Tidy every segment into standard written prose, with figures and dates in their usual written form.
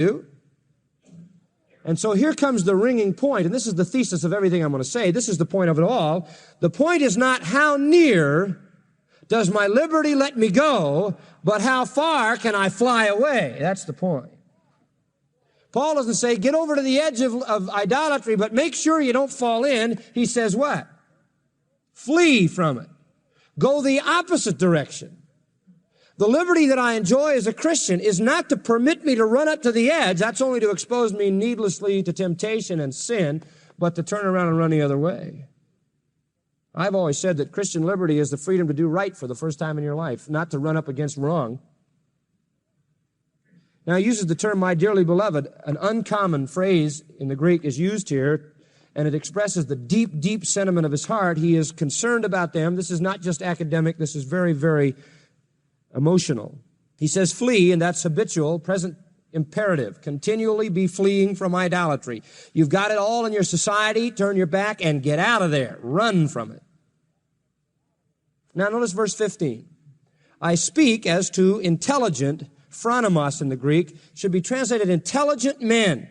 you. And so here comes the ringing point, and this is the thesis of everything I'm going to say. This is the point of it all. The point is not how near does my liberty let me go, but how far can I fly away? That's the point. Paul doesn't say, get over to the edge of idolatry, but make sure you don't fall in. He says what? Flee from it. Go the opposite direction. The liberty that I enjoy as a Christian is not to permit me to run up to the edge. That's only to expose me needlessly to temptation and sin, but to turn around and run the other way. I've always said that Christian liberty is the freedom to do right for the first time in your life, not to run up against wrong. Now, he uses the term, my dearly beloved. An uncommon phrase in the Greek is used here, and it expresses the deep, deep sentiment of his heart. He is concerned about them. This is not just academic. This is very, very emotional. He says flee, and that's habitual, present imperative. Continually be fleeing from idolatry. You've got it all in your society. Turn your back and get out of there. Run from it. Now notice verse 15. I speak as to intelligent, phronimos in the Greek, should be translated intelligent men.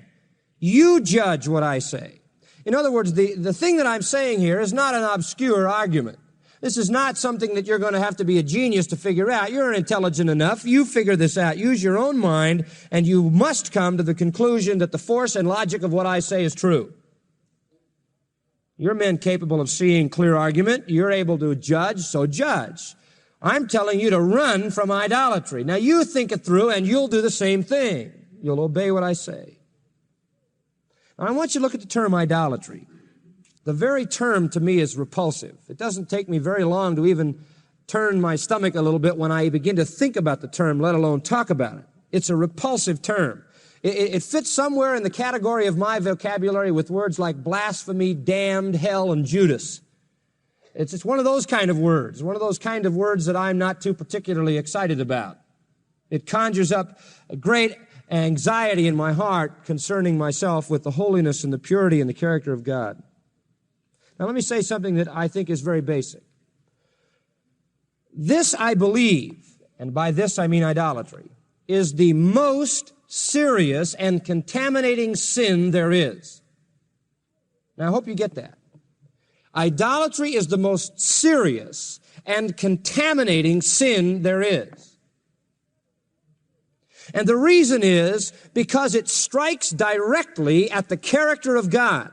You judge what I say. In other words, the thing that I'm saying here is not an obscure argument. This is not something that you're going to have to be a genius to figure out. You're intelligent enough. You figure this out. Use your own mind, and you must come to the conclusion that the force and logic of what I say is true. You're men capable of seeing clear argument. You're able to judge, so judge. I'm telling you to run from idolatry. Now, you think it through, and you'll do the same thing. You'll obey what I say. Now, I want you to look at the term idolatry. The very term to me is repulsive. It doesn't take me very long to even turn my stomach a little bit when I begin to think about the term, let alone talk about it. It's a repulsive term. It fits somewhere in the category of my vocabulary with words like blasphemy, damned, hell, and Judas. It's one of those kind of words, one of those kind of words that I'm not too particularly excited about. It conjures up a great anxiety in my heart concerning myself with the holiness and the purity and the character of God. Now, let me say something that I think is very basic. This, I believe, and by this I mean idolatry, is the most serious and contaminating sin there is. Now, I hope you get that. Idolatry is the most serious and contaminating sin there is. And the reason is because it strikes directly at the character of God.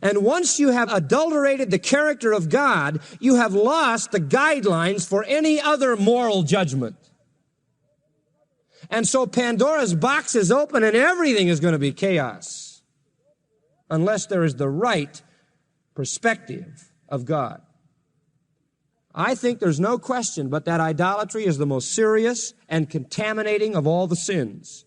And once you have adulterated the character of God, you have lost the guidelines for any other moral judgment. And so Pandora's box is open and everything is going to be chaos unless there is the right perspective of God. I think there's no question but that idolatry is the most serious and contaminating of all the sins,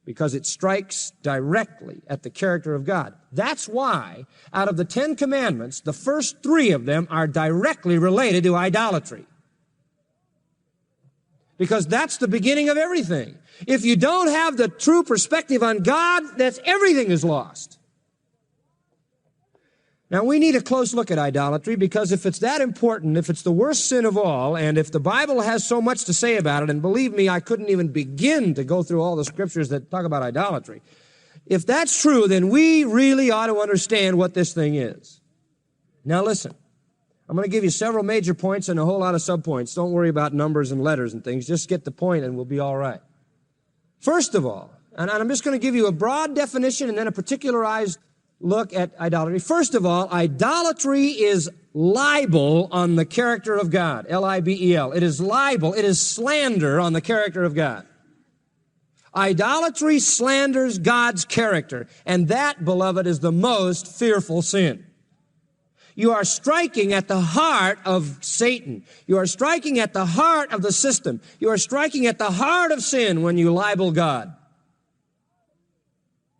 because it strikes directly at the character of God. That's why, out of the 10 commandments, the first 3 of them are directly related to idolatry. Because that's the beginning of everything. If you don't have the true perspective on God, that's everything is lost. Now, we need a close look at idolatry, because if it's that important, if it's the worst sin of all, and if the Bible has so much to say about it, and believe me, I couldn't even begin to go through all the scriptures that talk about idolatry. If that's true, then we really ought to understand what this thing is. Now listen, I'm going to give you several major points and a whole lot of subpoints. Don't worry about numbers and letters and things. Just get the point and we'll be all right. First of all, and I'm just going to give you a broad definition and then a particularized look at idolatry. First of all, idolatry is libel on the character of God. L-I-B-E-L. It is libel. It is slander on the character of God. Idolatry slanders God's character, and that, beloved, is the most fearful sin. You are striking at the heart of Satan. You are striking at the heart of the system. You are striking at the heart of sin when you libel God.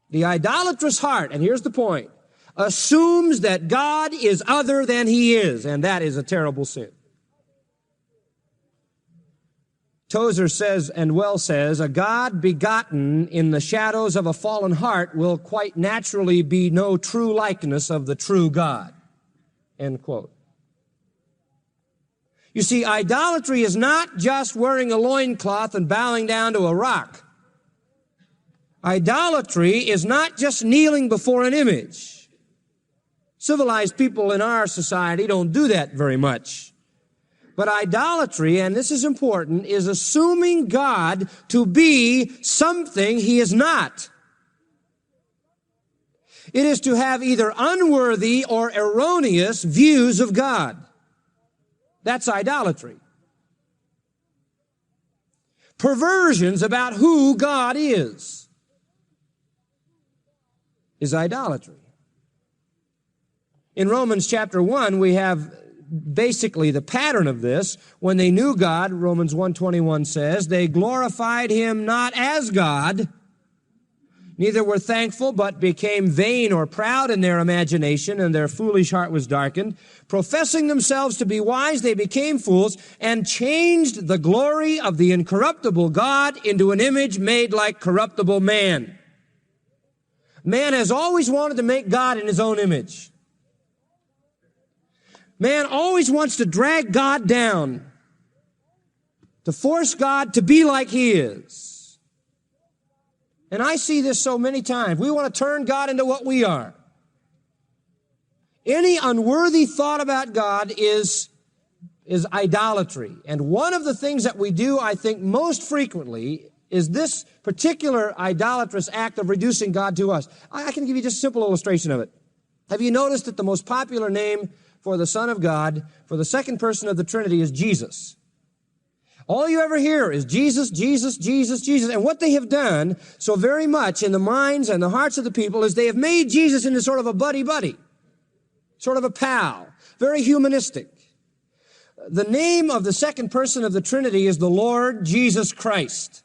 The idolatrous heart, and here's the point, assumes that God is other than He is, and that is a terrible sin. Tozer says, and well says, a God begotten in the shadows of a fallen heart will quite naturally be no true likeness of the true God. End quote. You see, idolatry is not just wearing a loincloth and bowing down to a rock. Idolatry is not just kneeling before an image. Civilized people in our society don't do that very much. But idolatry, and this is important, is assuming God to be something He is not. It is to have either unworthy or erroneous views of God. That's idolatry. Perversions about who God is idolatry. In Romans chapter 1, we have basically the pattern of this. When they knew God, Romans 1:21 says, they glorified Him not as God, neither were thankful, but became vain or proud in their imagination, and their foolish heart was darkened. Professing themselves to be wise, they became fools, and changed the glory of the incorruptible God into an image made like corruptible man. Man has always wanted to make God in his own image. Man always wants to drag God down, to force God to be like He is. And I see this so many times. We want to turn God into what we are. Any unworthy thought about God is idolatry. And one of the things that we do, I think, most frequently is this particular idolatrous act of reducing God to us. I can give you just a simple illustration of it. Have you noticed that the most popular name for the Son of God, for the second person of the Trinity, is Jesus? All you ever hear is Jesus, Jesus, Jesus, Jesus. And what they have done so very much in the minds and the hearts of the people is they have made Jesus into sort of a buddy-buddy, sort of a pal, very humanistic. The name of the second person of the Trinity is the Lord Jesus Christ.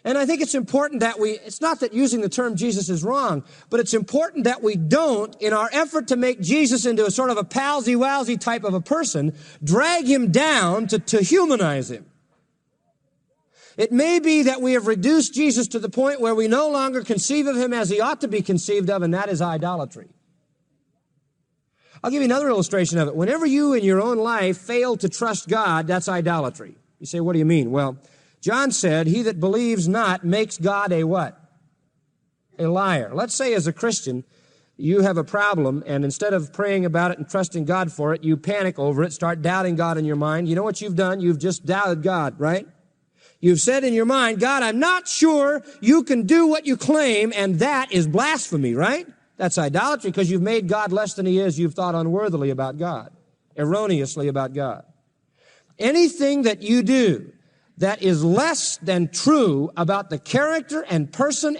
And I think it's important that it's not that using the term Jesus is wrong, but it's important that we don't, in our effort to make Jesus into a sort of a palsy-walsy type of a person, drag Him down to humanize Him. It may be that we have reduced Jesus to the point where we no longer conceive of Him as He ought to be conceived of, and that is idolatry. I'll give you another illustration of it. Whenever you in your own life fail to trust God, that's idolatry. You say, what do you mean? Well, John said, he that believes not makes God a what? A liar. Let's say as a Christian, you have a problem, and instead of praying about it and trusting God for it, you panic over it, start doubting God in your mind. You know what you've done? You've just doubted God, right? You've said in your mind, God, I'm not sure you can do what you claim, and that is blasphemy, right? That's idolatry because you've made God less than He is. You've thought unworthily about God, erroneously about God. Anything that you do that is less than true about the character and person